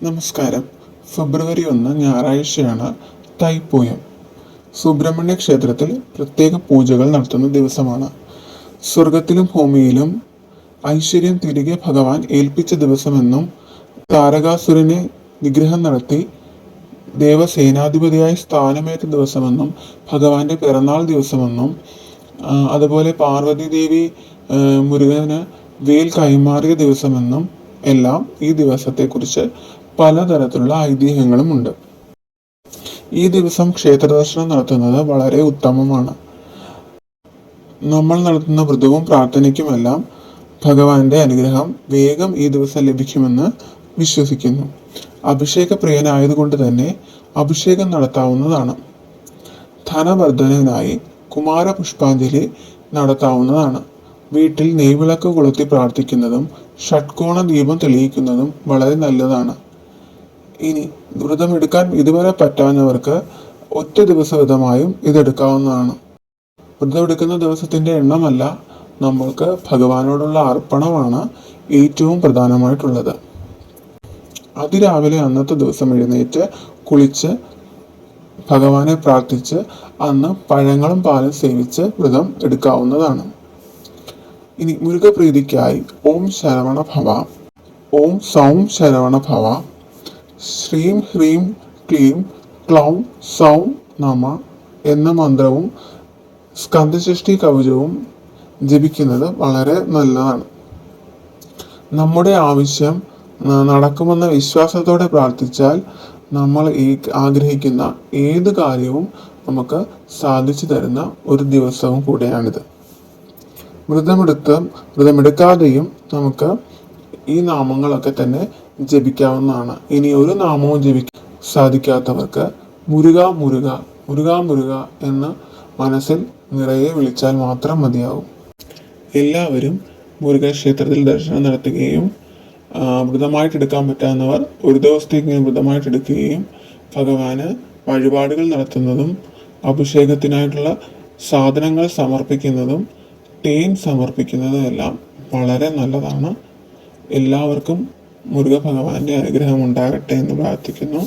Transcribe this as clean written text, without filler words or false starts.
നമസ്കാരം. ഫെബ്രുവരി 1 ഞായറാഴ്ചയാണ് തൈപ്പൂയം. സുബ്രഹ്മണ്യ ക്ഷേത്രത്തിൽ പ്രത്യേക പൂജകൾ നടത്തുന്ന ദിവസമാണ്. സ്വർഗത്തിലും ഭൂമിയിലും ഐശ്വര്യം തിരികെ ഭഗവാൻ ഏൽപ്പിച്ച ദിവസമെന്നും താരകാസുരനെ നിഗ്രഹം നടത്തി ദേവസേനാധിപതിയായി സ്ഥാനമേറ്റ ദിവസമെന്നും ഭഗവാന്റെ പിറന്നാൾ ദിവസമെന്നും അതുപോലെ പാർവതി ദേവി മുരുകന് വേൽ കൈമാറിയ ദിവസമെന്നും എല്ലാം ഈ ദിവസത്തെക്കുറിച്ച് പലതരത്തിലുള്ള ഐതിഹ്യങ്ങളുമുണ്ട്. ഈ ദിവസം ക്ഷേത്ര ദർശനം നടത്തുന്നത് വളരെ ഉത്തമമാണ്. നമ്മൾ നടത്തുന്ന വ്രതവും പ്രാർത്ഥനയ്ക്കുമെല്ലാം ഭഗവാന്റെ അനുഗ്രഹം വേഗം ഈ ദിവസം ലഭിക്കുമെന്ന് വിശ്വസിക്കുന്നു. അഭിഷേക പ്രിയനായതുകൊണ്ട് തന്നെ അഭിഷേകം നടത്താവുന്നതാണ്. ധനവർദ്ധനവിനായി കുമാരപുഷ്പാഞ്ജലി നടത്താവുന്നതാണ്. വീട്ടിൽ നെയ്വിളക്ക് കൊളുത്തി പ്രാർത്ഥിക്കുന്നതും ഷഡ്കോണ ദീപം തെളിയിക്കുന്നതും വളരെ നല്ലതാണ്. ഇനി വ്രതമെടുക്കാൻ ഇതുവരെ പറ്റാവുന്നവർക്ക് ഒറ്റ ദിവസ വ്രതമായും ഇതെടുക്കാവുന്നതാണ്. വ്രതമെടുക്കുന്ന ദിവസത്തിന്റെ എണ്ണമല്ല, നമ്മൾക്ക് ഭഗവാനോടുള്ള അർപ്പണമാണ് ഏറ്റവും പ്രധാനമായിട്ടുള്ളത്. അതിരാവിലെ അന്നത്തെ ദിവസം എഴുന്നേറ്റ് കുളിച്ച് ഭഗവാനെ പ്രാർത്ഥിച്ച് അന്ന് പഴങ്ങളും പാലും സേവിച്ച് വ്രതം എടുക്കാവുന്നതാണ്. ഇനി മുരുകപ്രീതിക്കായി ഓം ശരവണ ഭവ, ഓം സൗം ശരവണ ഭവ, ശ്രീം ഹ്രീം ക്ലീം ക്ലൗം സൗം നമ എന്ന മന്ത്രവും സ്കന്ദഷഷ്ഠി കവചവും ജപിക്കുന്നത് വളരെ നല്ലതാണ്. നമ്മുടെ ആവശ്യം നടക്കുമെന്ന വിശ്വാസത്തോടെ പ്രാർത്ഥിച്ചാൽ നമ്മൾ ആഗ്രഹിക്കുന്ന ഏത് കാര്യവും നമുക്ക് സാധിച്ചു തരുന്ന ഒരു ദിവസവും കൂടെയാണിത്. വ്രതമെടുക്കാതെയും നമുക്ക് ഈ നാമങ്ങളൊക്കെ തന്നെ ജപിക്കാവുന്നതാണ്. ഇനി ഒരു നാമവും ജപിക്കാൻ സാധിക്കാത്തവർക്ക് മുരുക മുരുക മുരുക മുരുക എന്ന് മനസ്സിൽ നിറയെ വിളിച്ചാൽ മാത്രം മതിയാകും. എല്ലാവരും മുരുകക്ഷേത്രത്തിൽ ദർശനം നടത്തുകയും വ്രതമായിട്ടെടുക്കാൻ പറ്റാവുന്നവർ ഒരു ദിവസത്തേക്ക് വ്രതമായിട്ടെടുക്കുകയും ഭഗവാന് വഴിപാടുകൾ നടത്തുന്നതും അഭിഷേകത്തിനായിട്ടുള്ള സാധനങ്ങൾ സമർപ്പിക്കുന്നതും തേൻ സമർപ്പിക്കുന്നതും എല്ലാം വളരെ നല്ലതാണ്. എല്ലാവർക്കും മുരുക ഭഗവാന്റെ അനുഗ്രഹം ഉണ്ടാകട്ടെ എന്ന് പ്രാർത്ഥിക്കുന്നു.